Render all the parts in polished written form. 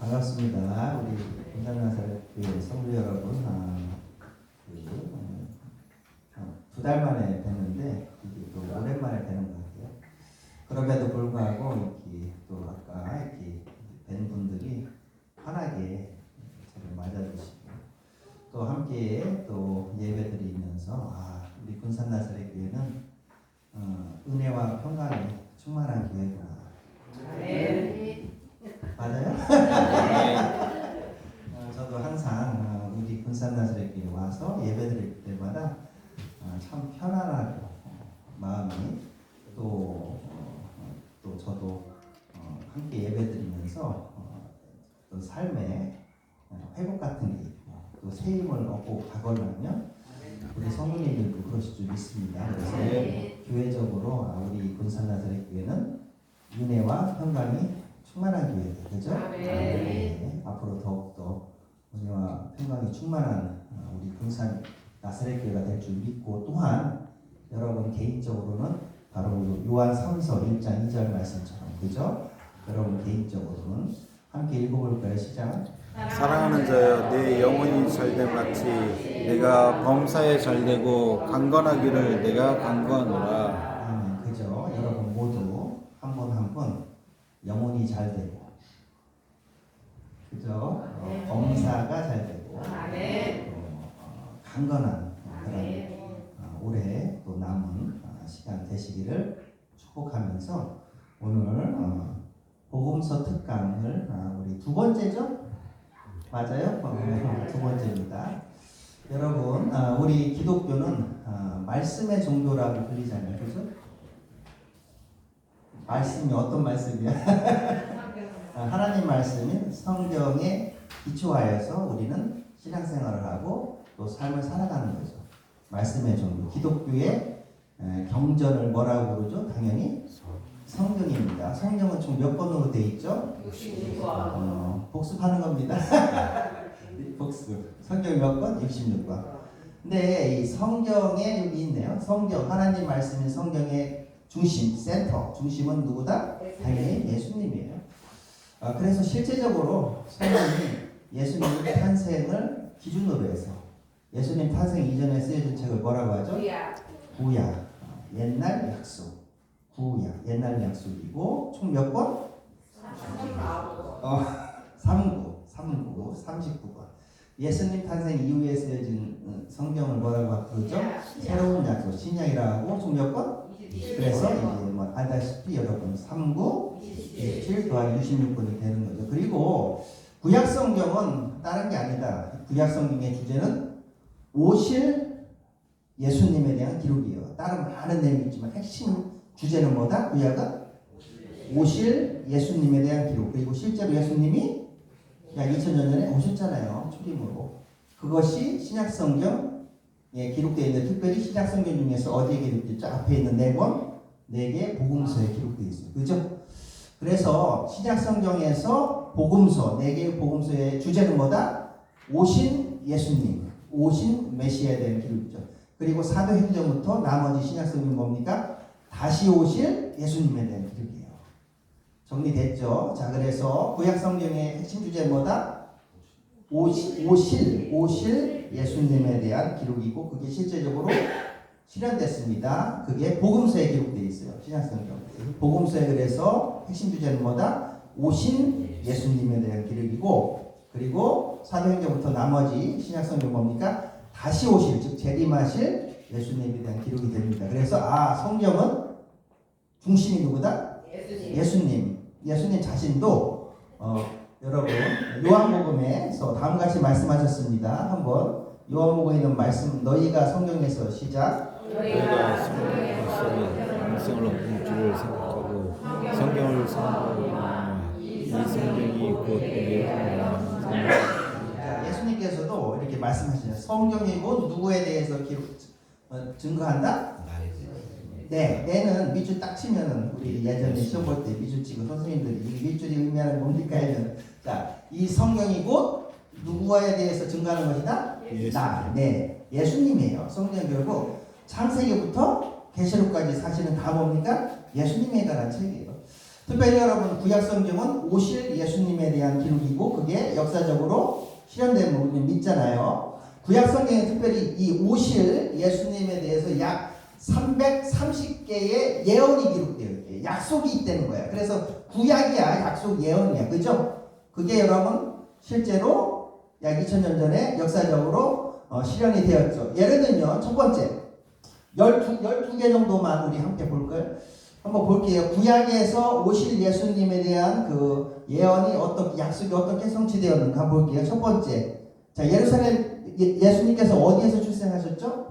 반갑습니다. 우리 군산나사렛교회 성도 여러분, 두 달 만에 뵀는데 이게 또 오랜만에 뵈는 것 같아요. 그럼에도 불구하고 이렇게 또 아까 이렇게 뵌 분들이 환하게 저를 맞아주시고 또 함께 또 예배드리면서 우리 군산나사렛교회는 은혜와 평강이 충만한 교회구나. 네. 맞아요? 저도 항상 우리 군산나사렛교회 와서 예배드릴 때마다 참 편안하고 마음이 또 저도 함께 예배드리면서 또 삶의 회복 같은 게 있고 또 새 힘을 얻고 가거든요. 우리 성도님들도 그러실 줄 믿습니다. 그래서 교회적으로 우리 군산나사렛교회는 은혜와 평강이 충만한 교회다. 그죠? 네. 앞으로 더욱더 은혜와 평강이 충만한 우리 군산 나사렛교회가 될 줄 믿고 또한 여러분 개인적으로는 바로 요한 3서 1장 2절 말씀처럼 그죠? 여러분 개인적으로는 함께 읽어볼까요? 시작. 사랑하는 자여 내 영혼이 잘됨 같이 내가 범사에 잘되고 강건하기를 내가 강구하노라. 그죠? 여러분 모두 한 분 한 분 영혼이 잘되고 그죠? 범사가 잘되고 강건한 그런 올해 또 남은 시간 되시기를 축복하면서 오늘 복음서 특강을 우리 두 번째죠? 맞아요? 두 번째입니다. 여러분 우리 기독교는 말씀의 종교라고 불리잖아요. 그죠? 말씀이 어떤 말씀이야? 하나님 말씀인 성경에 기초하여서 우리는 신앙생활을 하고 또 삶을 살아가는 거죠. 말씀의 종교. 기독교의 경전을 뭐라고 부르죠? 당연히 성경입니다. 성경은 총 몇 권으로 되어 있죠? 66권. 복습하는 겁니다. 복습. 성경 몇 권? 66권. 근데 이 성경에 여기 있네요. 성경, 하나님 말씀인 성경의 중심, 센터. 중심은 누구다? 당연히 예수님이에요. 그래서 실제적으로 성경이 예수님 탄생을 기준으로 해서 예수님 탄생 이전에 쓰여진 책을 뭐라고 하죠? 구약. 옛날 약속. 구약. 옛날 약속이고 총 몇 권? 39권. 예수님 탄생 이후에 쓰여진 성경을 뭐라고 부르죠? 새로운 약속. 신약이라고 총 몇 권? 그래서 이제 뭐 알다시피 여러분 39, 27 더하기 66권이 되는 거죠. 그리고 구약 성경은 다른 게 아니다. 구약 성경의 주제는 오실 예수님에 대한 기록이에요. 다른 많은 내용이 있지만 핵심 주제는 뭐다? 구약은 오실 예수님에 대한 기록. 그리고 실제로 예수님이 약 2000년 전에 오셨잖아요. 초림으로. 그것이 신약 성경에 기록되어 있는 특별히 신약 성경 중에서 어디에 기록되어 있죠? 앞에 있는 4개의 복음서에 기록되어 있어요. 그죠? 그래서 신약 성경에서 복음서 4개의 복음서의 주제는 뭐다? 오신 예수님, 오신 메시아에 대한 기록이죠. 그리고 사도행전부터 나머지 신약 성경 뭡니까? 다시 오실 예수님에 대한 기록이에요. 정리됐죠? 자, 그래서 구약 성경의 핵심 주제는 뭐다? 오실 예수님에 대한 기록이고 그게 실제적으로 실현됐습니다. 그게 복음서에 기록되어 있어요. 신약성경. 복음서에 그래서 핵심 주제는 뭐다? 오신 예수님에 대한 기록이고 그리고 사도행전부터 나머지 신약성경 뭡니까? 다시 오실, 즉 재림하실 예수님에 대한 기록이 됩니다. 그래서 성경은 중심이 누구다? 예수님 자신도 여러분 요한복음에서 다음같이 말씀하셨습니다. 한번 요한복음에 있는 말씀 너희가 성경에서 시작. 너희가 성경을 얻은 줄을 생각하고 성경을 생각하고 이 성경이 곧 예수님께서도 이렇게 말씀하시죠. 성경이 곧 누구에 대해서 증거한다? 네, 내는 밑줄 딱 치면은 우리 예전에 시험 볼 때 밑줄 치고 선생님들이 이 밑줄이 의미하는 뭡니까 하면 이 성경이 곧 누구에 대해서 증거하는 것이다? 예수님이에요. 성경 결국 창세기부터 계시록까지 사실은 다 뭡니까? 예수님에 관한 책이에요. 특별히 여러분 구약 성경은 오실 예수님에 예수님에 대한 기록이고 그게 역사적으로 실현된 걸 우리는 믿잖아요. 구약 성경에 특별히 이 오실 예수님에 대해서 약 330개의 예언이 기록되어 있대요. 약속이 있다는 거야. 그래서 구약이야, 약속 예언이야. 그죠? 그게 여러분 실제로 약 2000년 전에 역사적으로 실현이 되었죠. 예를 들면 첫 번째 12개 정도만 우리 함께 볼까요? 한번 볼게요. 구약에서 오실 예수님에 대한 그 예언이 약속이 어떻게 성취되었는가 볼게요. 첫 번째. 자, 예루살렘 예수님께서 어디에서 출생하셨죠?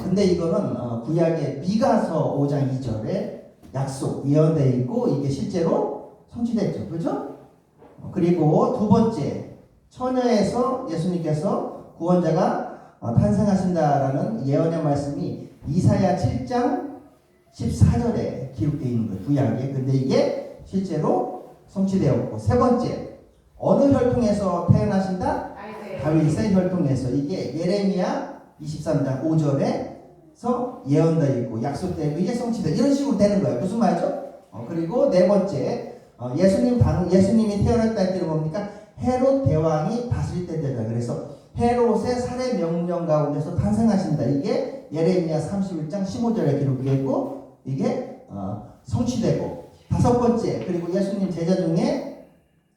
근데 이거는 구약의 미가서 5장 2절에 약속 예언되어 있고 이게 실제로 성취됐죠. 그죠? 그리고 두 번째. 처녀에서 예수님께서 구원자가 탄생하신다라는 예언의 말씀이 이사야 7장 14절에 기록되어 있는 거예요. 구약에. 근데 이게 실제로 성취되었고 세 번째. 어느 혈통에서 태어나신다? 다윗의 혈통에서. 이게 예레미야 23장 5절에서 예언되어 있고 약속되고 이게 성취돼. 이런 식으로 되는 거예요. 무슨 말이죠? 그리고 네 번째. 예수님이 태어났다 할 때는 뭡니까? 헤롯 대왕이 다스릴 때 되다. 그래서 헤롯의 살해 명령 가운데서 탄생하신다. 이게 예레미야 31장 15절에 기록되어 있고 이게 성취되고 다섯 번째. 그리고 예수님 제자 중에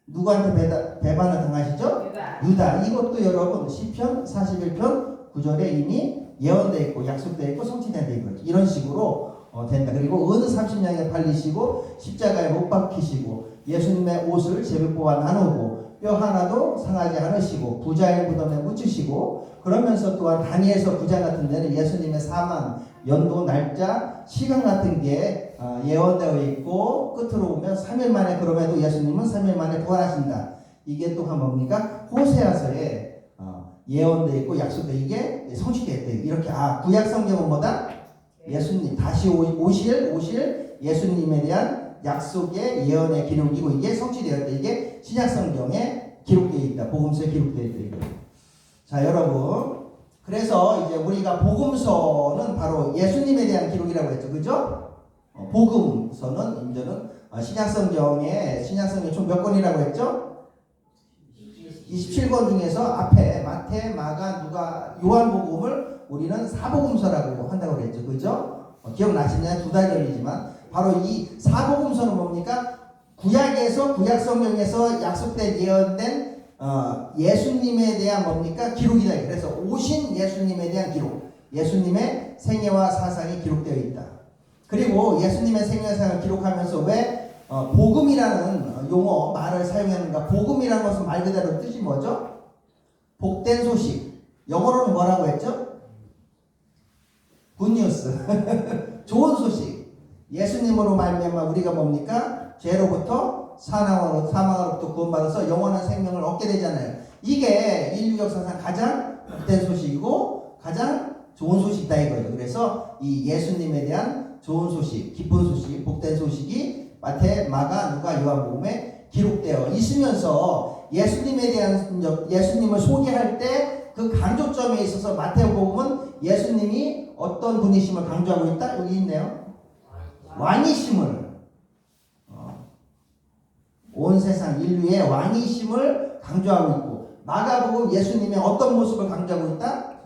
누구한테 배반을 당하시죠? 유다. 이것도 여러분 시편 41편 9절에 이미 예언되어 있고 약속되어 있고 성취된 데 있거든요. 이런 식으로 된다. 그리고 어느 30냥에 팔리시고 십자가에 못 박히시고 예수님의 옷을 제비 뽑아 나누고 뼈 하나도 상하지 않으시고 부자의 무덤에 묻히시고 그러면서 또한 다니엘서 9장 같은 데는 예수님의 사망, 연도, 날짜, 시간 같은 게 예언되어 있고 끝으로 보면 3일 만에 그럼에도 예수님은 3일 만에 부활하신다. 이게 또한 뭡니까? 호세아서에 예언되어 있고 약속되어 이게 성취되었대요. 이렇게 구약 성경은 뭐다? 예수님 다시 오실 예수님에 대한 약속의 예언의 기록이고 이게 성취되었다. 이게 신약 성경에 기록되어 있다. 복음서에 기록되어 있다. 자, 여러분. 그래서 이제 우리가 복음서는 바로 예수님에 대한 기록이라고 했죠. 그죠? 복음서는 이제는 신약 성경에 총 몇 권이라고 했죠? 27권 중에서 앞에 마태, 마가, 누가, 요한복음을 우리는 사복음서라고 한다고 그랬죠. 그죠? 기억나시나요? 두 달 전이지만 바로 이 사복음서는 뭡니까? 구약에서 구약 성경에서 약속된 예언된 예수님에 대한 뭡니까? 기록이다. 그래서 오신 예수님에 대한 기록. 예수님의 생애와 사상이 기록되어 있다. 그리고 예수님의 생애와 사상을 기록하면서 왜 복음이라는 용어 말을 사용했는가? 복음이라는 것은 말 그대로 뜻이 뭐죠? 복된 소식. 영어로는 뭐라고 했죠? 굿뉴스. 좋은 소식. 예수님으로 말미암아 우리가 뭡니까? 죄로부터 사망으로부터 구원받아서 영원한 생명을 얻게 되잖아요. 이게 인류 역사상 가장 복된 소식이고 가장 좋은 소식이다 이거죠. 그래서 이 예수님에 대한 좋은 소식, 기쁜 소식, 복된 소식이 마태, 마가, 누가, 요한복음에 기록되어 있으면서 예수님에 대한 예수님을 소개할 때 그 강조점에 있어서 마태복음은 예수님이 어떤 분이심을 강조하고 있다. 여기 있네요. 왕이심을 온 세상 인류의 왕이심을 강조하고 있고 마가복음 예수님의 어떤 모습을 강조하고 있다?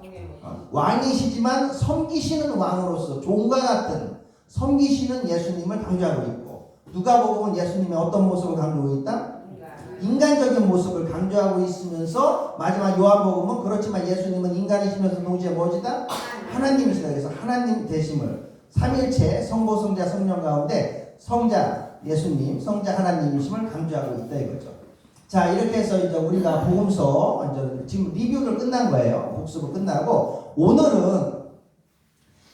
왕이시지만 섬기시는 왕으로서 종과 같은 섬기시는 예수님을 강조하고 있고 누가복음은 예수님의 어떤 모습을 강조하고 있다? 인간적인 모습을 강조하고 있으면서 마지막 요한복음은 그렇지만 예수님은 인간이시면서 동시에 뭐지다? 하나님이시다. 그래서 하나님 되심을 삼일체 성부 성자 성령 가운데 성자 예수님 성자 하나님이심을 강조하고 있다 이거죠. 자, 이렇게 해서 이제 우리가 복음서 이제 지금 리뷰를 끝난 거예요. 복습을 끝나고 오늘은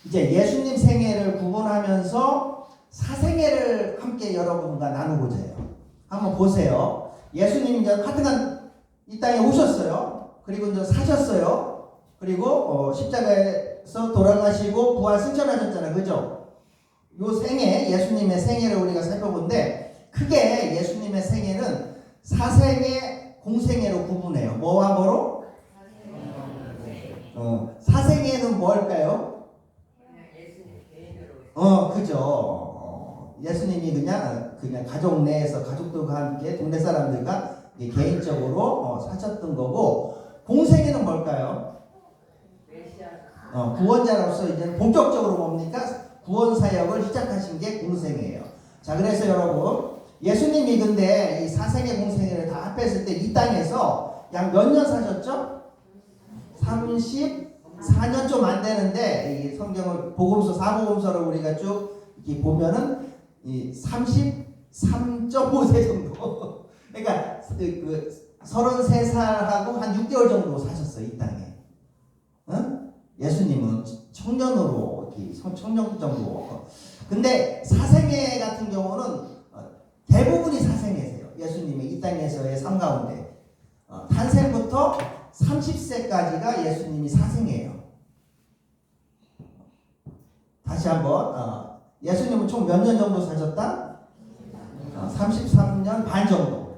이제 예수님 생애를 구분하면서 사생애를 함께 여러분과 나누고자 해요. 한번 보세요. 예수님이 이제 하여튼간 이 땅에 오셨어요. 그리고 이제 사셨어요. 그리고 십자가에서 돌아가시고 부활 승천하셨잖아요. 그죠? 요 생애, 예수님의 생애를 우리가 살펴본데 크게 예수님의 생애는 사생애, 공생애로 구분해요. 뭐와 뭐로? 사생애는 뭘까요? 그죠. 예수님이 그냥 가족 내에서 가족들과 함께 동네 사람들과 개인적으로 사셨던 거고, 공생애는 뭘까요? 구원자로서 이제 본격적으로 뭡니까? 구원 사역을 시작하신 게 공생애예요. 자, 그래서 여러분, 예수님이 근데 이 사생애 공생애를 다 합했을 때 이 땅에서 약 몇 년 사셨죠? 34년 좀 안 되는데, 이 성경을 복음서 사복음서를 우리가 쭉 이렇게 보면은 이 33.5세 정도. 그러니까 그 33살하고 한 6개월 정도 사셨어요, 이 땅에. 응? 예수님은 청년으로 이렇게 청년 정도. 근데 사생애 같은 경우는 대부분이 사생애세요. 예수님의 이 땅에서의 삶 가운데 탄생부터 30세까지가 예수님이 사생애예요. 다시 한번 예수님은 총 몇 년 정도 사셨다? 33년 반 정도.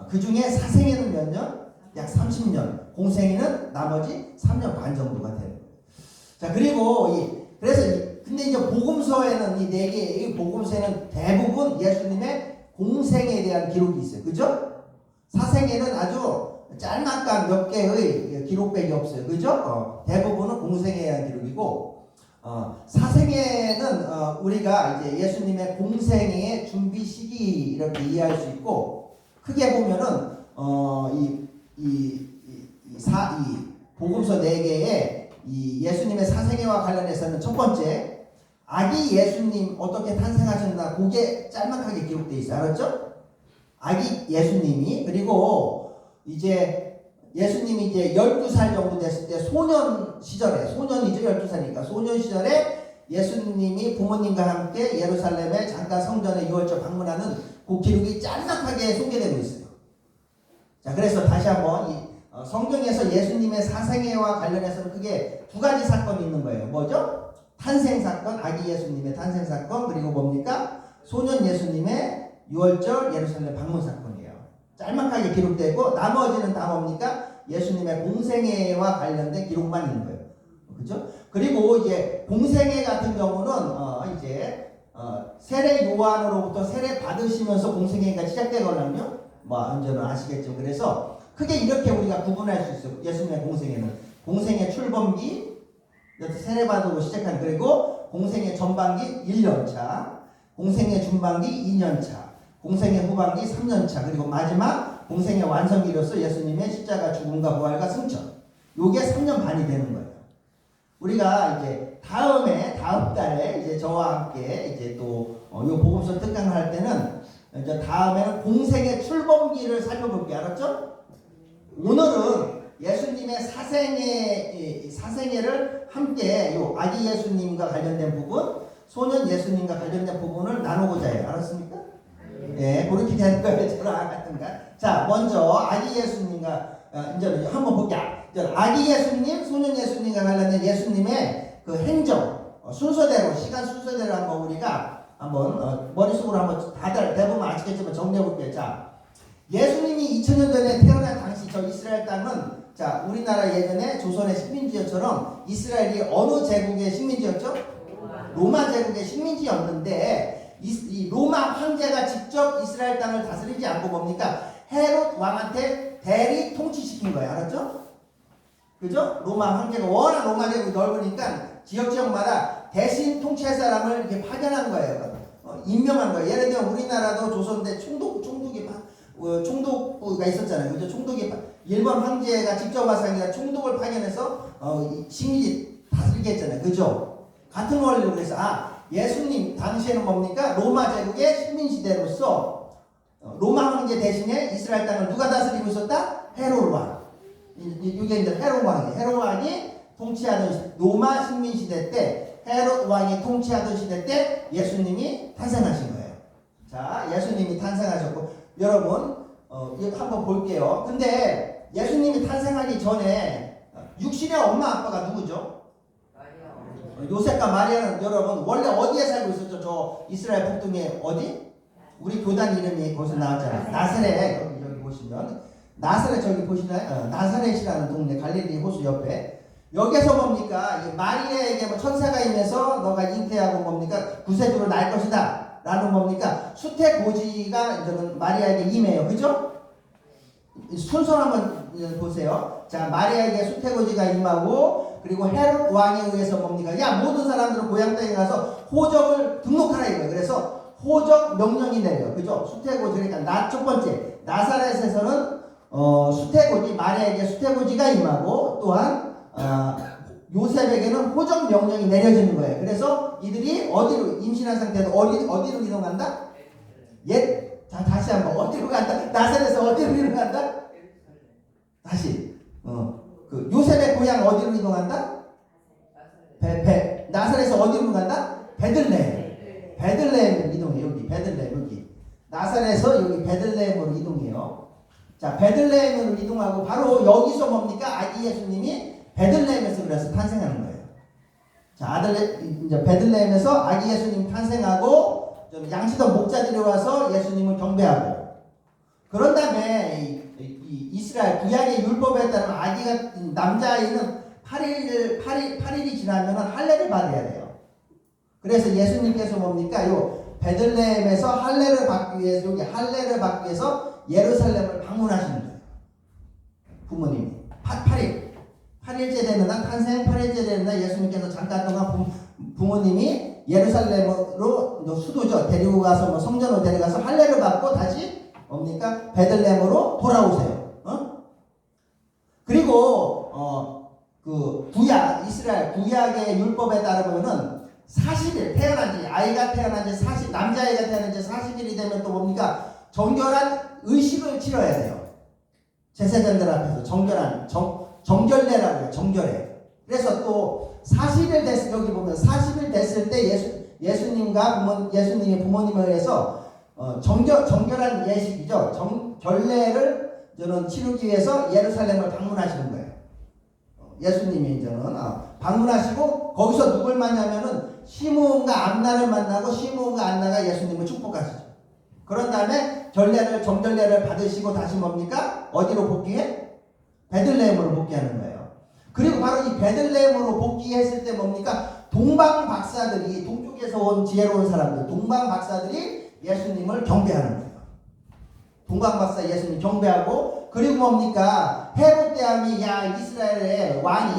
그 중에 사생애는 몇 년? 약 30년. 공생애는 나머지 3년 반 정도가 되는 거예요. 자, 그리고 근데 이제 복음서에는 이 네 개의 복음서에는 대부분 예수님의 공생에 대한 기록이 있어요. 그죠? 사생애는 아주 짤막한 몇 개의 기록밖에 없어요. 그죠? 대부분은 공생에 대한 기록이고, 사생애는 우리가 이제 예수님의 공생애의 준비 시기 이렇게 이해할 수 있고, 크게 보면은 이 복음서 4개에 이 예수님의 사생애와 관련해서는 첫 번째, 아기 예수님 어떻게 탄생하셨나 그게 짤막하게 기록되어 있어요. 알았죠? 아기 예수님이, 그리고 이제 예수님이 이제 12살 정도 됐을 때 소년 시절에, 소년이죠, 12살이니까 소년 시절에 예수님이 부모님과 함께 예루살렘에 잠깐 성전에 유월절 방문하는 그 기록이 짤막하게 소개되고 있어요. 자, 그래서 다시 한번 성경에서 예수님의 사생애와 관련해서는 크게 두 가지 사건이 있는 거예요. 뭐죠? 탄생 사건, 아기 예수님의 탄생 사건, 그리고 뭡니까? 소년 예수님의 유월절 예루살렘 방문 사건이에요. 짤막하게 기록되고, 나머지는 다 뭡니까? 예수님의 공생애와 관련된 기록만 있는 거예요. 그죠? 그리고 이제 공생애 같은 경우는 세례 요한으로부터 세례 받으시면서 공생애가 시작되거든요. 언제는 아시겠죠. 그래서 크게 이렇게 우리가 구분할 수 있어요. 예수님의 공생애는 공생애 출범기, 세례 받고 시작한, 그리고 공생애 전반기 1년차, 공생애 중반기 2년차, 공생애 후반기 3년차, 그리고 마지막 공생애 완성기로서 예수님의 십자가 죽음과 부활과 승천. 요게 3년 반이 되는 거예요. 우리가 이제 다음 달에 이제 저와 함께 이제 또 요 복음서 특강을 할 때는 이제 다음에는 공생애 출범기를 살펴볼게요. 알았죠? 오늘은 예수님의 사생애를 함께 요 아기 예수님과 관련된 부분, 소년 예수님과 관련된 부분을 나누고자 해요. 알았습니까? 네, 그렇게 되는 거예요. 저랑 같은가? 자, 먼저 아기 예수님과 이제 한번 볼게요. 아기 예수님, 소년 예수님과 관련된 예수님의 그 행정 순서대로, 시간 순서대로 한번 우리가 한번 머릿속으로 한번 다들 대부분 아시겠지만 정리해 볼게요. 자, 예수님이 2000년 전에 태어난 당시 저 이스라엘 땅은, 자, 우리나라 예전에 조선의 식민지였처럼 이스라엘이 어느 제국의 식민지였죠? 로마 제국의 식민지였는데, 이 로마 황제가 직접 이스라엘 땅을 다스리지 않고 뭡니까? 헤롯 왕한테 대리 통치시킨 거예요. 알았죠? 그죠? 로마 황제가 워낙 로마 제국이 넓으니까 지역마다 대신 통치할 사람을 이렇게 파견한 거예요. 임명한 거예요. 예를 들면 우리나라도 조선대 총독부가 있었잖아요. 그죠? 총독이 일본 황제가 직접 와서 아니라 총독을 파견해서 식민지 다스리게 했잖아요. 그죠? 같은 원리로. 그래서 예수님 당시에는 뭡니까? 로마 제국의 식민지대로서 로마 황제 대신에 이스라엘 땅을 누가 다스리고 있었다? 헤롯 왕. 이게 이제 헤롯 왕이에요. 헤롯 왕이 통치하던 로마 식민시대 때, 헤롯 왕이 통치하던 시대 때 예수님이 탄생하신 거예요. 자, 예수님이 탄생하셨고, 여러분 한번 볼게요. 근데 예수님이 탄생하기 전에 육신의 엄마 아빠가 누구죠? 요셉과 마리아는 여러분 원래 어디에 살고 있었죠? 저 이스라엘 북동에 어디? 우리 교단 이름이 거기서 나왔잖아요. 나사렛. 여기 보시면 나사렛, 저기 보시나요? 나사렛이라는 동네, 갈릴리 호수 옆에. 여기서 뭡니까? 마리아에게 천사가 임해서 너가 잉태하고 뭡니까? 구세주로 날 것이다. 마리아라는 뭡니까? 수태고지가 이제는 마리아에게 임해요. 그죠? 순서 한번 보세요. 자, 마리아에게 수태고지가 임하고, 그리고 헤롯 왕에 의해서 뭡니까? 야, 모든 사람들은 고향 땅에 가서 호적을 등록하라 이거예요. 그래서 호적 명령이 내려. 그죠? 수태고지. 그러니까 첫 번째 나사렛에서는 수태고지, 마리아에게 수태고지가 임하고, 또한 요셉에게는 호적 명령이 내려지는 거예요. 그래서 이들이 어디로, 임신한 상태에서 어디로 이동한다? 다시 한번 어디로 간다? 나사렛에서 어디로 이동한다? 다시 그 요셉의 고향 어디로 이동한다? 나사렛에서 어디로 간다? 베들레헴 이동해요. 여기 베들레헴 여기 나사렛에서 여기 베들레헴으로 이동해요. 자, 베들레헴으로 이동하고 바로 여기서 뭡니까? 아기 예수님이 베들레헴에서 그래서 탄생하는 거예요. 자, 이제 베들레헴에서 아기 예수님 탄생하고 양치던 목자들이 와서 예수님을 경배하고, 그런 다음에 이 이스라엘 구약의 율법에 따르면 아기가 남자아이는 8일이 지나면 할례를 받아야 돼요. 그래서 예수님께서 뭡니까? 요 베들레헴에서 할례를 받기 위해서 여기 할례를 받기 위해서 예루살렘을 방문하시는 거예요. 부모님이 8일째 되는 날, 탄생 8일째 되는 날 예수님께서 잠깐 동안 부모님이 예루살렘으로 수도죠. 데리고 가서 성전으로 데려가서 할례를 받고 다시 뭡니까? 베들레헴으로 돌아오세요. 그리고 그 이스라엘 구약의 율법에 따르면은 40일 아이가 태어난 지 40, 남자아이가 태어난 지 40일이 되면 또 뭡니까? 정결한 의식을 치러야 돼요. 제사장들 앞에서 정결례라고 해요. 정결례. 그래서 또 40일 여기 보면 40일 됐을 때 예수님의 부모님에 의해서 정결한 예식이죠. 결례를 저는 치르기 위해서 예루살렘을 방문하시는 거예요. 예수님이 이제는 방문하시고 거기서 누굴 만나면은 시므온과 안나를 만나고 시므온과 안나가 예수님을 축복하시죠. 그런 다음에 정결례를 받으시고 다시 뭡니까? 어디로 복귀해? 베들레헴으로 복귀하는 거예요. 그리고 바로 이 베들레헴으로 복귀했을 때 뭡니까? 동방 박사들이, 동쪽에서 온 지혜로운 사람들, 동방 박사들이 예수님을 경배하는 거예요. 동방 박사 예수님 경배하고, 그리고 뭡니까? 헤롯 대왕이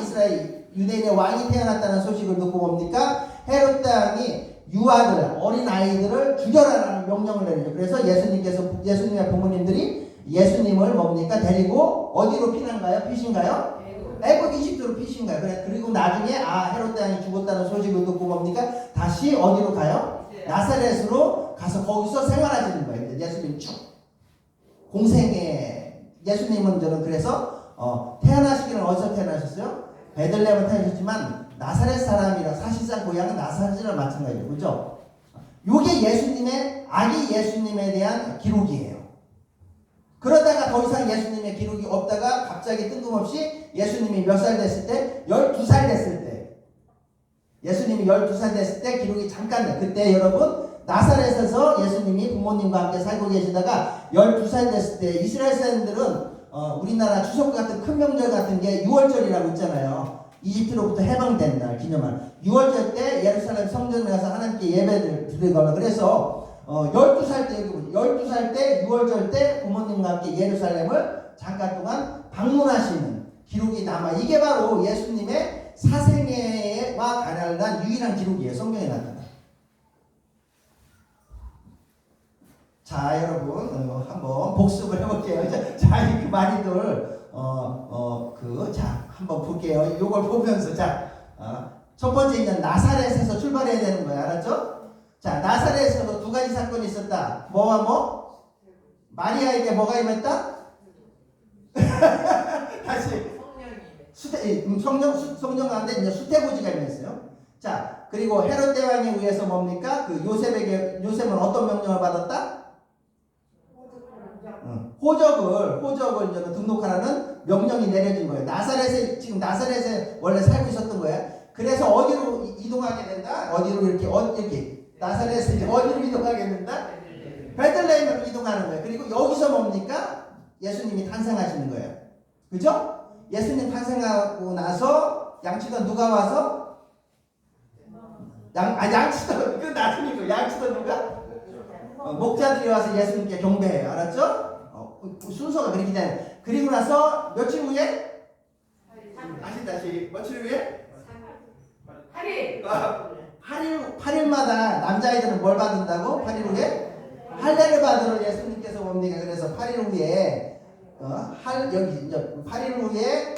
이스라엘 유대인의 왕이 태어났다는 소식을 듣고 뭡니까? 헤롯 대왕이 유아들, 어린 아이들을 죽여라라는 명령을 내리죠. 그래서 예수님의 부모님들이 예수님을 뭡니까? 데리고 어디로 피신가요? 애굽 이집트로 피신가요? 그리고 나중에 헤롯 대왕이 죽었다는 소식을 듣고 뭡니까? 다시 어디로 가요? 나사렛으로 가서 거기서 생활하시는 거예요. 예수님 쭉 공생에 예수님은 저는 그래서 태어나시기는 어디서 태어나셨어요? 베들레헴에 태어나셨지만 나사렛 사람이라 사실상 고향은 나사렛이랑 마찬가지죠. 그죠? 요게 아기 예수님에 대한 기록이에요. 그러다가 더 이상 예수님의 기록이 없다가 갑자기 뜬금없이 예수님이 몇 살 됐을 때? 12살 됐을 때. 예수님이 12살 됐을 때 기록이 잠깐 그때 여러분 나사렛에서 예수님이 부모님과 함께 살고 계시다가 12살 됐을 때 이스라엘 사람들은 우리나라 추석 같은 큰 명절 같은 게 6월절이라고 있잖아요. 이집트로부터 해방된 날 기념할 6월절 때 예루살렘 성전에 가서 하나님께 예배를 드리거나 그래서 12살 때 12살 때 6월절 때 부모님과 함께 예루살렘을 잠깐 동안 방문하시는 기록이 남아 이게 바로 예수님의 사생애와 관련한 유일한 기록이에요. 성경에 나타나. 자 여러분 한번 복습을 해볼게요. 자 이 많이들 한번 볼게요. 이걸 보면서 첫 번째 이제 나사렛에서 출발해야 되는 거예요. 알았죠? 자 나사렛에서 두 가지 사건이 있었다. 뭐와 뭐? 마리아에게 뭐가 임했다? 다시 성령 가운데 이제 수태고지가 임했어요. 자 그리고 헤롯 대왕에 의해서 뭡니까? 요셉은 어떤 명령을 받았다? 호적을 이제 등록하라는 명령이 내려진 거예요. 나사렛에 원래 살고 있었던 거예요. 그래서 어디로 이동하게 된다? 이렇게 나사렛에서 이제 어디로 이동하게 된다? 베들레헴으로 이동하는 거예요. 그리고 여기서 뭡니까? 예수님이 탄생하시는 거예요. 그죠? 예수님 탄생하고 나서 양치던 누가 와서? 양치던 그 나중이고 양치던 누가? 목자들이 와서 예수님께 경배해요. 알았죠? 순서가 그렇게 돼. 그리고 나서 며칠 후에 다시 며칠 후에 8일마다 남자아이들은 뭘 받는다고? 8일 후에 할례를 받으러 예수님께서 옵니다. 그래서 8일 후에 여기 이제 8일 후에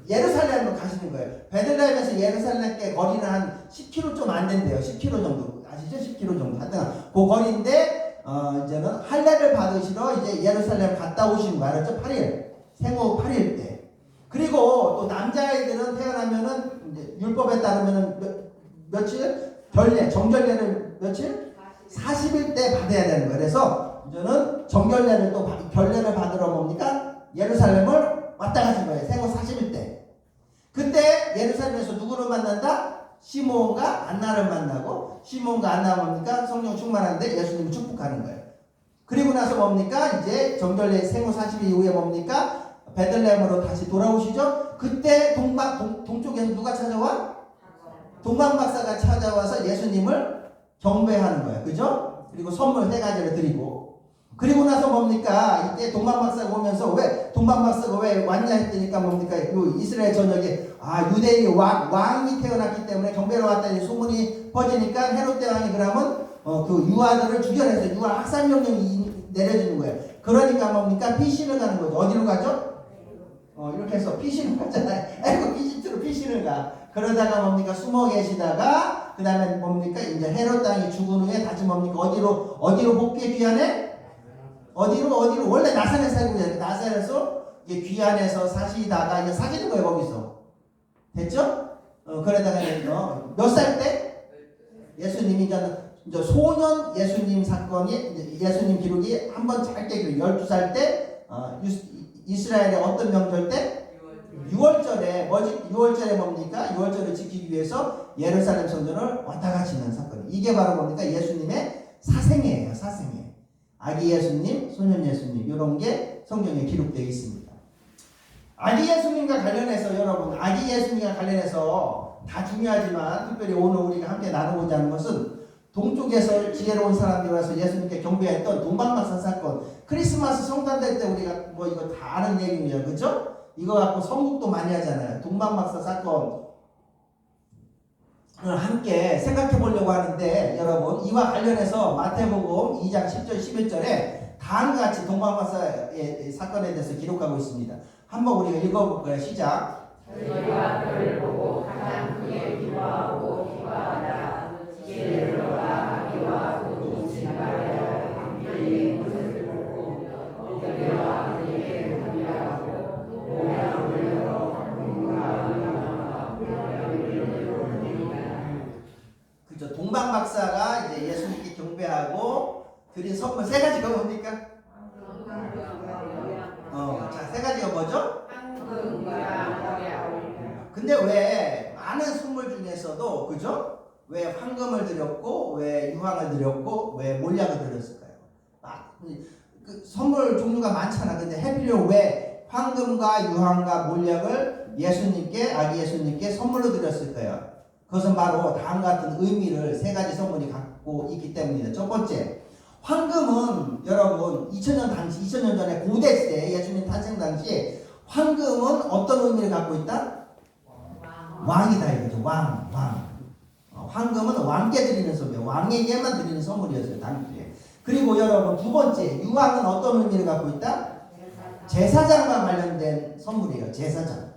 예루살렘으로 가시는 거예요. 베들레헴에서 예루살렘께 거리는 한 10km 좀 안 된대요. 10km 정도. 아시죠? 10km 정도. 하여튼 그 거리인데 이제는 할례를 받으시러 이제 예루살렘 갔다 오시는 거예요. 알았죠? 8일. 생후 8일 때. 그리고 또 남자아이들은 태어나면은 이제 율법에 따르면은 며칠? 결례, 정결례를 며칠? 40일 때 받아야 되는 거예요. 그래서 이제는 정결례를 또 결례를 받으러 뭡니까? 예루살렘을 왔다 가신 거예요. 생후 40일 때. 그때 예루살렘에서 누구를 만난다? 시몬과 안나를 만나고, 시몬과 안나가 뭡니까? 성령 충만한데 예수님을 축복하는 거예요. 그리고 나서 뭡니까? 이제 정결례 생후 40일 이후에 뭡니까? 베들레헴으로 다시 돌아오시죠. 그때 동쪽에서 누가 찾아와? 동방박사가 찾아와서 예수님을 경배하는 거예요. 그죠? 그리고 선물 3가지를 드리고. 그리고 나서 뭡니까? 이때 동방박사가 오면서 왜 동방박사가 왜 왔냐 했더니까 뭡니까? 요 이스라엘 전역에 유대인이 왕이 태어났기 때문에 경배로 왔다는 소문이 퍼지니까 헤롯 대왕이 그러면 그 유아들을 죽여내서 유아 학살 명령이 내려지는 거예요. 그러니까 뭡니까? 피신을 가는 거죠. 어디로 가죠? 이렇게 해서 피신을 갔잖아요. 아이고 이집트로 피신을 가. 그러다가 뭡니까? 숨어 계시다가 그 다음에 뭡니까? 이제 헤롯 땅이 죽은 후에 다시 뭡니까? 어디로 복귀 귀환해? 어디로 원래 나사렛 살고 있는데 나사렛에서 귀환해서 사시다가 이제 사시는 거예요. 거기서 됐죠? 그러다가 몇 살 때 예수님이 이제 소년 예수님 사건이 예수님 기록이 한번 짧게 기록 12살 때 이스라엘의 어떤 명절 때 6월절에 6월절에 뭡니까? 6월절을 지키기 위해서 예루살렘 성전을 왔다 가시는 사건. 이게 바로 뭡니까? 예수님의 사생애예요. 사생애. 아기 예수님, 소년 예수님 이런 게 성경에 기록되어 있습니다. 아기 예수님과 관련해서 여러분 아기 예수님과 관련해서 다 중요하지만 특별히 오늘 우리가 함께 나누고자 하는 것은 동쪽에서 지혜로운 사람들이 와서 예수님께 경배했던 동방박사 사건. 크리스마스 성탄절 때 우리가 이거 다 아는 얘기입니다. 그죠? 이거 갖고 선국도 많이 하잖아요. 동방박사 사건 함께 생각해 보려고 하는데 여러분 이와 관련해서 마태복음 2장 10절 11절에 다음과 같이 동방박사의 사건에 대해서 기록하고 있습니다. 한번 우리가 읽어볼까요? 시작. 저희가 그를 보고 가장 크게 기뻐하고 기뻐하다. 지혜로라 아기와 그 지나가려 강렬히 것을 보고 어깨와 그에게 경배하고 모양을 열어 강문과 그죠? 동방박사가 이제 예수님께 경배하고 드린 선물 3가지가 뭡니까? 자, 3가지가 뭐죠? 근데 왜 많은 선물 중에서도 그죠? 왜 황금을 드렸고 왜 유황을 드렸고 왜 몰약을 드렸을까요? 그 선물 종류가 많잖아. 근데 해필요 왜 황금과 유황과 몰약을 예수님께 아기 예수님께 선물로 드렸을까요? 그것은 바로 다음과 같은 의미를 3가지 선물이 갖고 있기 때문입니다. 첫 번째, 황금은 여러분 2000년 전에 고대 시대 예수님 탄생 당시에 황금은 어떤 의미를 갖고 있다? 왕이다 이거죠. 왕. 황금은 왕께 드리는 선물, 왕에게만 드리는 선물이었어요 당시에. 그리고 여러분 두 번째, 유황은 어떤 의미를 갖고 있다? 제사장과 관련된 선물이에요. 제사장.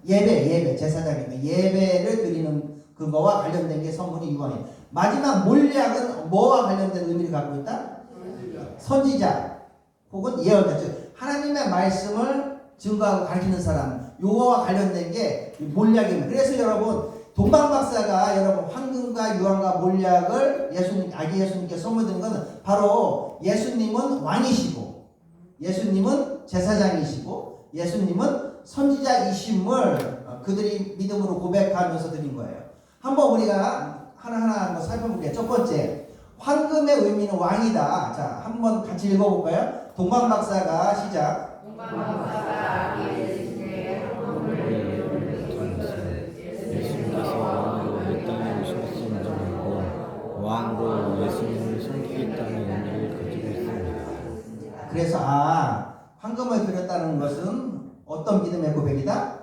예배, 제사장입니다. 예배를 드리는 그거와 관련된 게 선물이 유황이에요. 마지막 몰약은 뭐와 관련된 의미를 갖고 있다? 선지자 혹은 예언자, 즉 하나님의 말씀을 증거하고 가르치는 사람, 요거와 관련된 게 몰약입니다. 그래서 여러분 동방박사가 여러분 황금과 유황과 몰약을 아기 예수님께 선물 드린 것은 바로 예수님은 왕이시고 예수님은 제사장이시고 예수님은 선지자이심을 그들이 믿음으로 고백하면서 드린 거예요. 한번 우리가 하나하나 한번 살펴볼게요. 첫 번째, 황금의 의미는 왕이다. 자, 한번 같이 읽어볼까요? 동방박사가 시작. 동방박사가 아기 예수님의 황금을 예수님께서 왕으로 이 땅에 오셨음을 전하고 왕으로 예수님을 숨기겠다는 의미를 가지고 있습니다. 그래서 황금을 드렸다는 것은 어떤 믿음의 고백이다?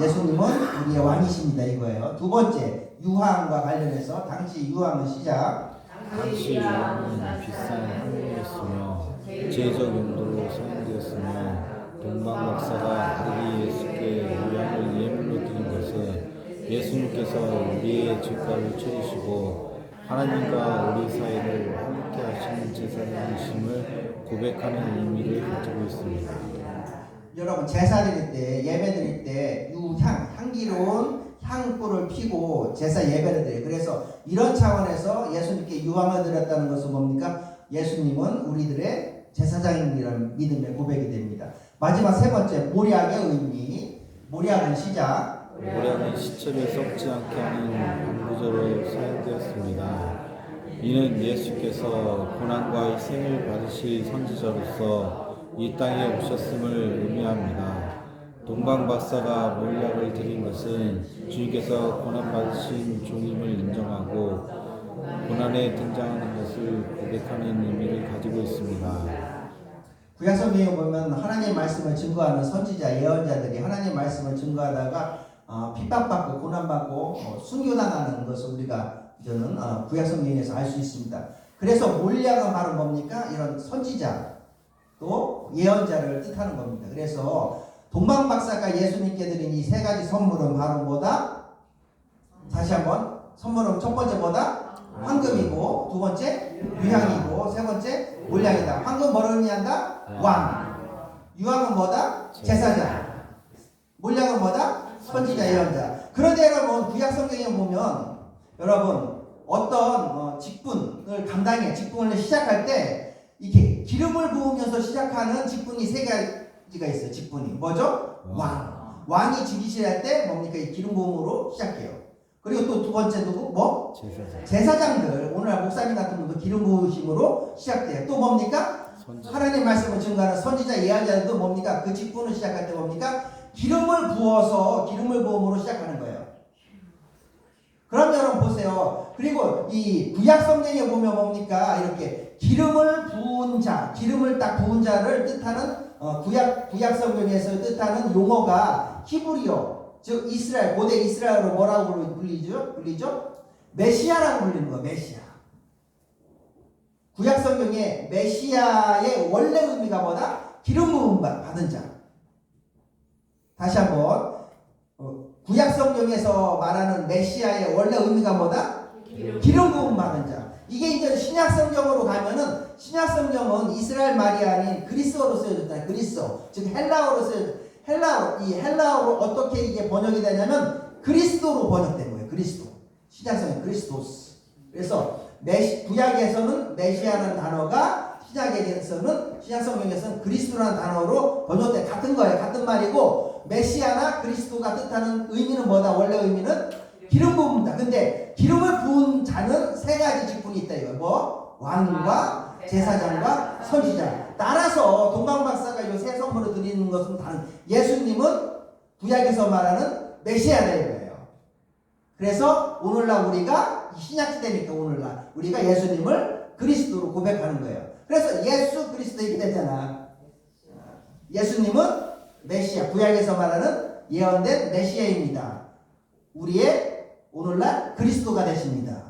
예수님은 우리의 왕이십니다 이거예요. 두 번째 유황과 관련해서 당시 유황은 시작. 당시 유황은 비싼 황금이었으며 제적 용도로 사용되었으며 동방 박사가 아기 예수께 유황을 예물로 드린 것은 예수님께서 우리의 죄값을 치르시고 하나님과 우리 사이를 화목케 하시는 제사장이심을 고백하는 의미를 가지고 있습니다. 여러분 제사 드릴 때 예배 드릴 때 향기로운 향불을 피고 제사 예배를 드려요. 그래서 이런 차원에서 예수님께 유황을 드렸다는 것은 뭡니까? 예수님은 우리들의 제사장이라는 믿음의 고백이 됩니다. 마지막 세 번째 모략의 의미. 모략은 시작. 모략은 시체를 썩지 않게 하는 방부제로 사용되었습니다. 이는 예수께서 고난과 희생을 받으실 선지자로서 이 땅에 오셨음을 의미합니다. 동방 박사가 모략을 드린 것은 주님께서 고난 받으신 종임을 인정하고 고난에 등장하는 것을 고백하는 의미를 가지고 있습니다. 구약성경에 보면 하나님의 말씀을 증거하는 선지자 예언자들이 하나님의 말씀을 증거하다가 핍박받고 고난받고 순교당하는 것을 우리가 저는 구약성경에서 알 수 있습니다. 그래서 몰약은 바로 뭡니까? 이런 선지자 또 예언자를 뜻하는 겁니다. 그래서 동방박사가 예수님께 드린 이 세 가지 선물은 바로 뭐다? 다시 한번 선물은 첫 번째 뭐다? 황금이고 두 번째 유향이고 세 번째 몰약이다. 황금 뭐를 의미한다? 왕. 유황은 뭐다? 제사장. 몰약은 뭐다? 선지자 예언자. 그런데 여러분 구약 성경에 보면 여러분 어떤 직분을 감당해 직분을 시작할 때 이렇게 기름을 부으면서 시작하는 직분이 세 가지가 있어요. 직분이 뭐죠? 왕. 왕이 즉위할 때 뭡니까? 이 기름 부음으로 시작해요. 그리고 또 두 번째 누구? 뭐? 제사장들. 오늘날 목사님 같은 분도 기름 부으심으로 시작돼요. 또 뭡니까? 하나님 말씀을 증거하는 선지자 예언자들도 뭡니까? 그 직분을 시작할 때 뭡니까? 기름을 부어서 기름을 부음으로 시작하는 거예요. 그럼 여러분 보세요. 그리고 이 구약 성경에 보면 뭡니까? 이렇게 기름을 부은 자, 기름을 딱 부은 자를 뜻하는 구약 성경에서 뜻하는 용어가 히브리어, 즉 이스라엘 고대 이스라엘로 뭐라고 불리죠? 메시아라고 불리는 거예요. 메시아. 구약 성경에 메시아의 원래 의미가 뭐다? 기름 부음 받은 자. 다시 한번 구약 성경에서 말하는 메시아의 원래 의미가 뭐다? 기름 부음 받은 자. 이게 이제 신약 성경으로 가면은 신약 성경은 이스라엘 말이 아닌 그리스어로 쓰여졌잖아요. 그리스어. 즉 헬라어로 쓰여졌. 헬라어로 어떻게 이게 번역이 되냐면 그리스도로 번역된 거예요. 그리스도. 신약 성경 그리스도스. 그래서 구약에서는 메시아라는 단어가 신약 성경에서는 그리스도라는 단어로 번역돼 같은 거예요. 같은 말이고 메시아나 그리스도가 뜻하는 의미는 뭐다? 원래 의미는 기름 부음이다. 근데 기름을 부은 자는 세 가지 직분이 있다 이거. 뭐? 왕과 제사장과 선지자. 따라서 동방박사가 이 세 선물을 드리는 것은 다른. 예수님은 구약에서 말하는 메시아다 이거예요. 그래서 오늘날 우리가 신약시대니까 오늘날 우리가 예수님을 그리스도로 고백하는 거예요. 그래서 예수 그리스도 이렇게 되잖아. 예수님은 메시아, 구약에서 말하는 예언된 메시아입니다. 우리의 오늘날 그리스도가 되십니다.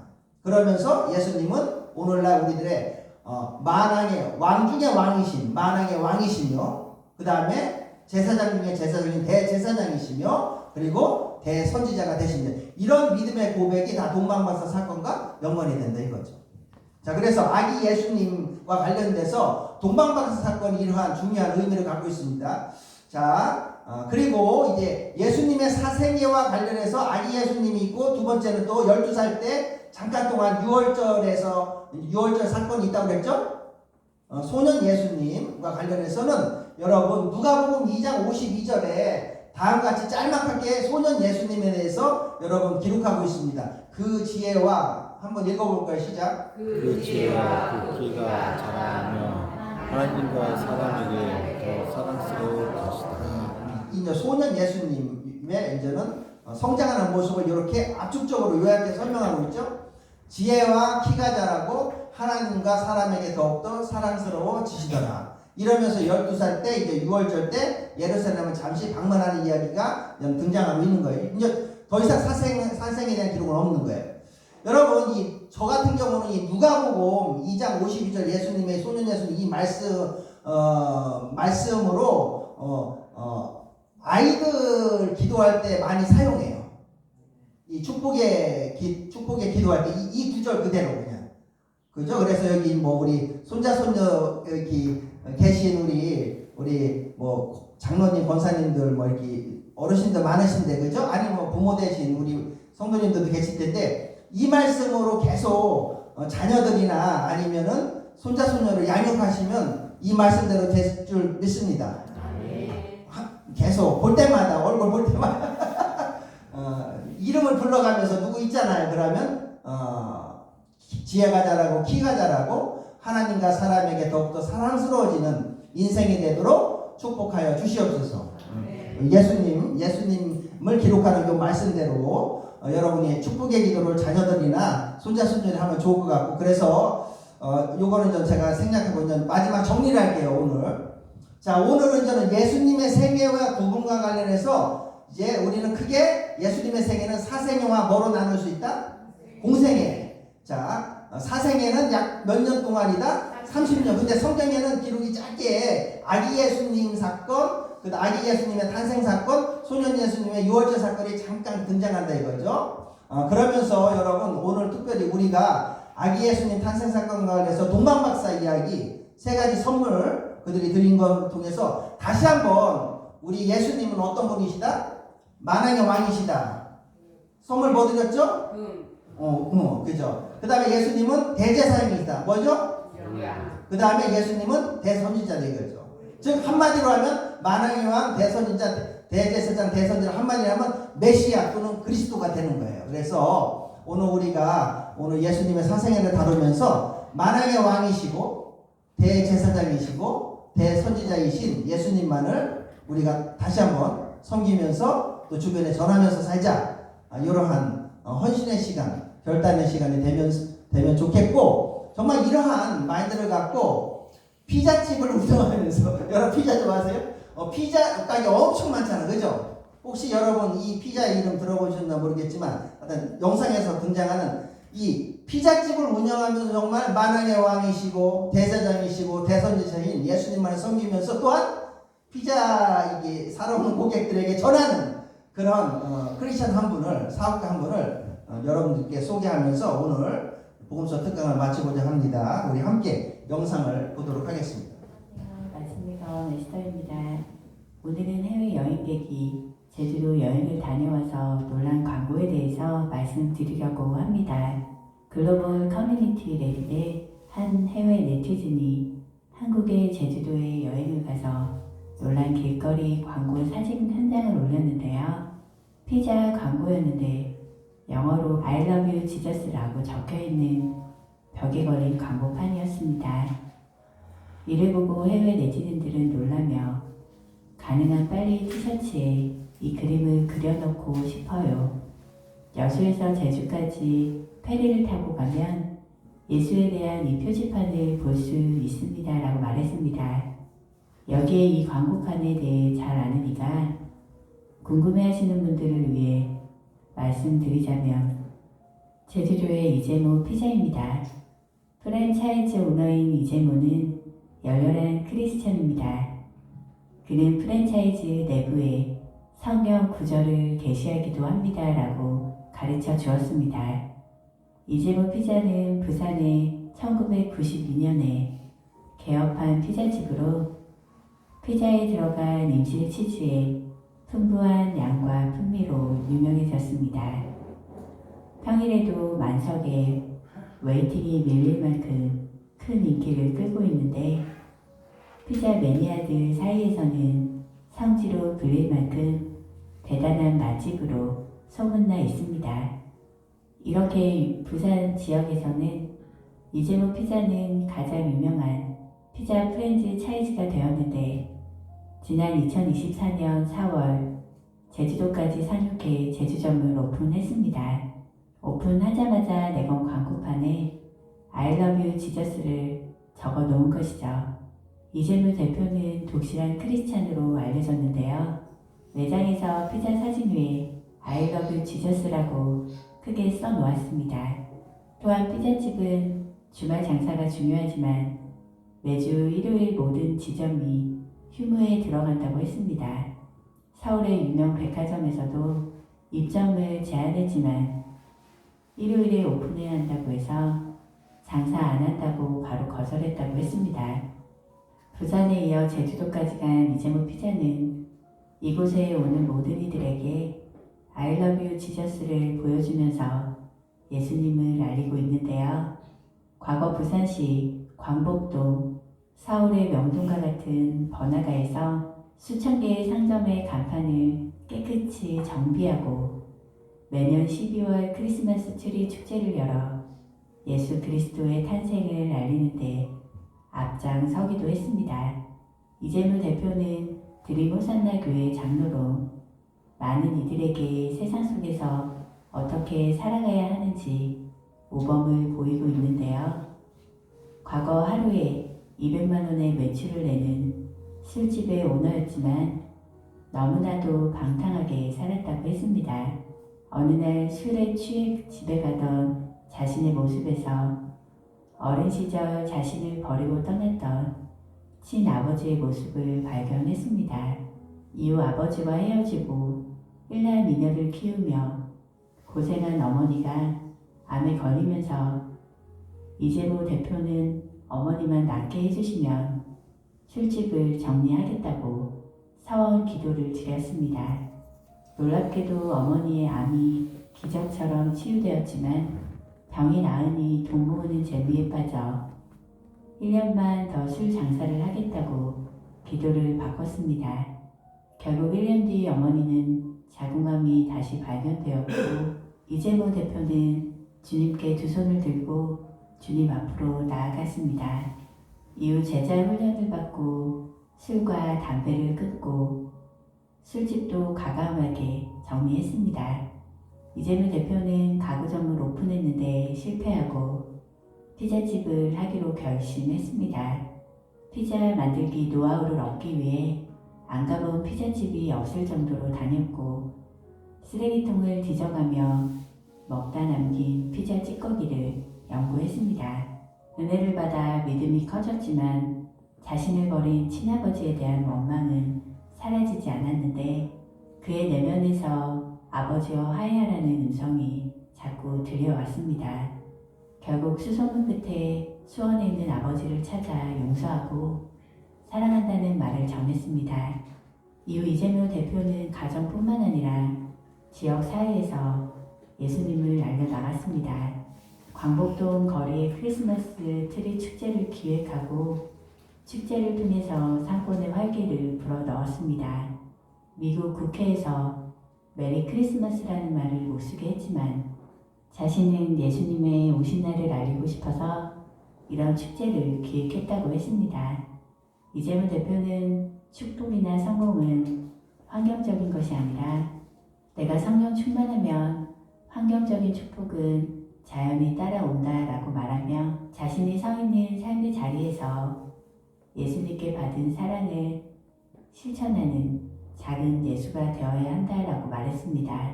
그러면서 예수님은 오늘날 우리들의 만왕의 왕 중의 왕이신 만왕의 왕이시며 그 다음에 제사장 중에 제사장인 대제사장이시며 그리고 대선지자가 되십니다. 이런 믿음의 고백이 다 동방박사 사건과 연관이 된다 이거죠. 자, 그래서 아기 예수님과 관련돼서 동방박사 사건이 이러한 중요한 의미를 갖고 있습니다. 자, 그리고 이제 예수님의 사생애와 관련해서 아기 예수님이 있고 두 번째는 또 12살 때 잠깐 동안 유월절 사건이 있다고 그랬죠? 소년 예수님과 관련해서는 여러분 누가복음 2장 52절에 다음같이 짤막하게 소년 예수님에 대해서 여러분 기록하고 있습니다. 그 지혜와 한번 읽어볼까요? 시작. 그 지혜와 그 키가 자라나며 하나님과 사람에게 더 사랑스러울 것이다. 이제 소년 예수님의 이제는 성장하는 모습을 이렇게 압축적으로 요약해 설명하고 있죠. 지혜와 키가 자라고 하나님과 사람에게 더욱더 사랑스러워지시더라. 이러면서 12살 때 이제 6월절 때 예루살렘을 잠시 방문하는 이야기가 등장하고 있는 거예요. 이제 더 이상 사생에 대한 기록은 없는 거예요. 여러분, 저 같은 경우는 이 누가복음 2장 52절 예수님의 소년 예수님 이 말씀으로 아이들 기도할 때 많이 사용해요. 이 축복의 기도할 때 이 구절 그대로 그냥. 그죠? 그래서 여기 뭐 우리 손자 손녀 여기 계신 우리 뭐 장로님 권사님들 뭐 이렇게 어르신들 많으신데 그죠? 아니 뭐 부모 되신 우리 성도님들도 계실 텐데 이 말씀으로 계속 자녀들이나 아니면은 손자 손녀를 양육하시면 이 말씀대로 될 줄 믿습니다. 계속 볼 때마다 얼굴 볼 때마다 이름을 불러가면서 누구 있잖아요. 그러면 지혜가 자라고 키가 자라고 하나님과 사람에게 더욱더 사랑스러워지는 인생이 되도록 축복하여 주시옵소서. 예수님을 기록하는 그 말씀대로 여러분이 축복의 기도를 자녀들이나 손자 손녀를 하면 좋을 것 같고 그래서 요거는 좀 제가 생략하고 이제 마지막 정리를 할게요. 오늘. 자, 오늘은 저는 예수님의 생애와 구분과 관련해서 이제 우리는 크게 예수님의 생애는 사생애와 뭐로 나눌 수 있다? 공생애. 자, 사생애는 약 몇 년 동안이다? 30년. 근데 성경에는 기록이 짧게 아기 예수님 사건, 그 아기 예수님의 탄생 사건, 소년 예수님의 유월절 사건이 잠깐 등장한다 이거죠. 그러면서 여러분 오늘 특별히 우리가 아기 예수님 탄생 사건과 관련해서 동방박사 이야기 세 가지 선물 그들이 드린 것 통해서 다시 한번 우리 예수님은 어떤 분이시다? 만왕의 왕이시다. 선물 뭐 드렸죠? 그죠. 그 다음에 예수님은 대제사장이시다. 뭐죠? 그 다음에 예수님은 대선지자다 이거죠. 즉 한마디로 하면 만왕의 왕, 대선지자, 대제사장, 대선지자 한마디로 하면 메시아 또는 그리스도가 되는 거예요. 그래서 우리가 오늘 예수님의 사생애를 다루면서 만왕의 왕이시고 대제사장이시고 대선지자이신 예수님만을 우리가 다시 한번 섬기면서 또 주변에 전하면서 살자. 이러한 헌신의 시간, 결단의 시간이 되면 좋겠고 정말 이러한 마인드를 갖고 피자집을 운영하면서 여러분 피자 좋아하세요? 피자 가게 엄청 많잖아. 그죠? 혹시 여러분 이 피자 이름 들어보셨나 모르겠지만 어떤 영상에서 등장하는 이 피자집을 운영하면서 정말 만왕의 왕이시고 대제사장이시고 대선지자인 예수님만을 섬기면서 또한 피자 이게 사러 오는 고객들에게 전하는 그런 크리스천 한 분을 사업가 한 분을 여러분들께 소개하면서 오늘 복음서 특강을 마치고자 합니다. 우리 함께 영상을 보도록 하겠습니다. 말씀에서 에스더입니다. 오늘은 해외 여행객이 제주도 여행을 다녀와서 놀란 광고에 대해서 말씀드리려고 합니다. 글로벌 커뮤니티 레딧의 한 해외 네티즌이 한국의 제주도에 여행을 가서 놀란 길거리 광고 사진 한 장을 올렸는데요. 피자 광고였는데 영어로 I love you jesus라고 적혀있는 벽에 걸린 광고판이었습니다. 이를 보고 해외 네티즌들은 놀라며 가능한 빨리 티셔츠에 이 그림을 그려놓고 싶어요. 여수에서 제주까지 페리를 타고 가면 예수에 대한 이 표지판을 볼 수 있습니다 라고 말했습니다. 여기에 이 광고판에 대해 잘 아는 이가 궁금해하시는 분들을 위해 말씀드리자면 제주도의 이재모 피자입니다. 프랜차이즈 오너인 이재모는 열렬한 크리스천입니다. 그는 프랜차이즈 내부에 성경 구절을 게시하기도 합니다 라고 가르쳐 주었습니다. 이재모 피자는 부산에 1992년에 개업한 피자집으로 피자에 들어간 임실 치즈에 풍부한 양과 풍미로 유명해졌습니다. 평일에도 만석에 웨이팅이 밀릴 만큼 큰 인기를 끌고 있는데 피자 매니아들 사이에서는 성지로 불릴 만큼 대단한 맛집으로 소문나 있습니다. 이렇게 부산 지역에서는 이재모 피자는 가장 유명한 피자 프랜차이즈가 되었는데 지난 2024년 4월 제주도까지 상륙해 제주점을 오픈했습니다. 오픈하자마자 내건 광고판에 I love you 지저스를 적어 놓은 것이죠. 이재무 대표는 독실한 크리스찬으로 알려졌는데요. 매장에서 피자 사진 위에 I love you 지저스라고 크게 써 놓았습니다. 또한 피자집은 주말 장사가 중요하지만 매주 일요일 모든 지점이 휴무에 들어간다고 했습니다. 서울의 유명 백화점에서도 입점을 제한했지만 일요일에 오픈해야 한다고 해서 장사 안 한다고 바로 거절했다고 했습니다. 부산에 이어 제주도까지 간 이재무 피자는 이곳에 오는 모든 이들에게 I love you 지저스를 보여주면서 예수님을 알리고 있는데요. 과거 부산시 광복동, 서울의 명동과 같은 번화가에서 수천 개의 상점의 간판을 깨끗이 정비하고 매년 12월 크리스마스 트리 축제를 열어 예수 그리스도의 탄생을 알리는데 앞장서기도 했습니다. 이재무 대표는 드림 호산나 교회 장로로 많은 이들에게 세상 속에서 어떻게 살아가야 하는지 모범을 보이고 있는데요. 과거 하루에 200만 원의 매출을 내는 술집의 오너였지만 너무나도 방탕하게 살았다고 했습니다. 어느 날 술에 취해 집에 가던 자신의 모습에서 어린 시절 자신을 버리고 떠났던 친아버지의 모습을 발견했습니다. 이후 아버지와 헤어지고 일날 미녀를 키우며 고생한 어머니가 암에 걸리면서 이재무 대표는 어머니만 낫게 해주시면 술집을 정리하겠다고 서원 기도를 드렸습니다. 놀랍게도 어머니의 암이 기적처럼 치유되었지만 병이 나으니 돈 모으는 재미에 빠져 1년만 더 술 장사를 하겠다고 기도를 바꿨습니다. 결국 1년 뒤 어머니는 자궁암이 다시 발견되었고 이재무 대표는 주님께 두 손을 들고 주님 앞으로 나아갔습니다. 이후 제자 훈련을 받고 술과 담배를 끊고 술집도 가감하게 정리했습니다. 이재무 대표는 가구점을 오픈했는데 실패하고 피자집을 하기로 결심했습니다. 피자 만들기 노하우를 얻기 위해 안 가본 피자집이 없을 정도로 다녔고 쓰레기통을 뒤져가며 먹다 남긴 피자 찌꺼기를 연구했습니다. 은혜를 받아 믿음이 커졌지만 자신을 버린 친아버지에 대한 원망은 사라지지 않았는데 그의 내면에서 아버지와 화해하라는 음성이 자꾸 들려왔습니다. 결국 수소문 끝에 수원에 있는 아버지를 찾아 용서하고 사랑한다는 말을 전했습니다. 이후 이재무 대표는 가정뿐만 아니라 지역 사회에서 예수님을 알려나갔습니다. 광복동 거리에 크리스마스 트리 축제를 기획하고 축제를 통해서 상권의 활기를 불어넣었습니다. 미국 국회에서 메리 크리스마스라는 말을 못쓰게 했지만 자신은 예수님의 오신 날을 알리고 싶어서 이런 축제를 기획했다고 했습니다. 이재무 대표는 축복이나 성공은 환경적인 것이 아니라 내가 성령 충만하면 환경적인 축복은 자연히 따라온다라고 말하며 자신이 서 있는 삶의 자리에서 예수님께 받은 사랑을 실천하는 작은 예수가 되어야 한다라고 말했습니다.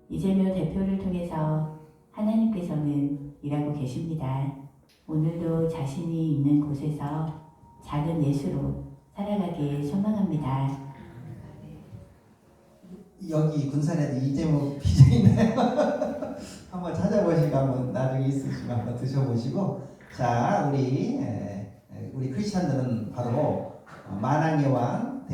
이재무 대표를 통해서 하나님께서는 일하고 계십니다. 오늘도 자신이 있는 곳에서 작은 예수로 살아가길 소망합니다. 여기 군산에도 이재무 피자 있나요? 한번 찾아보시고 한번 나중에 있으시면 한번 드셔보시고 자 우리 크리스천들은 바로 만왕의 왕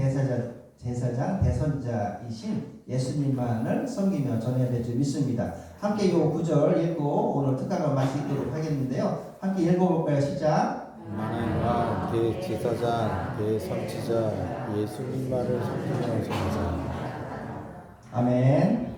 제사장 대선자이신 예수님만을 섬기며 전해야 될 줄 믿습니다. 함께 이 구절 읽고 오늘 특강을 마치도록 하겠는데요. 함께 읽어볼까요? 시작. 만왕의 왕 대제사장 대선지자 예수님만을 섬기며 전하자. 아멘.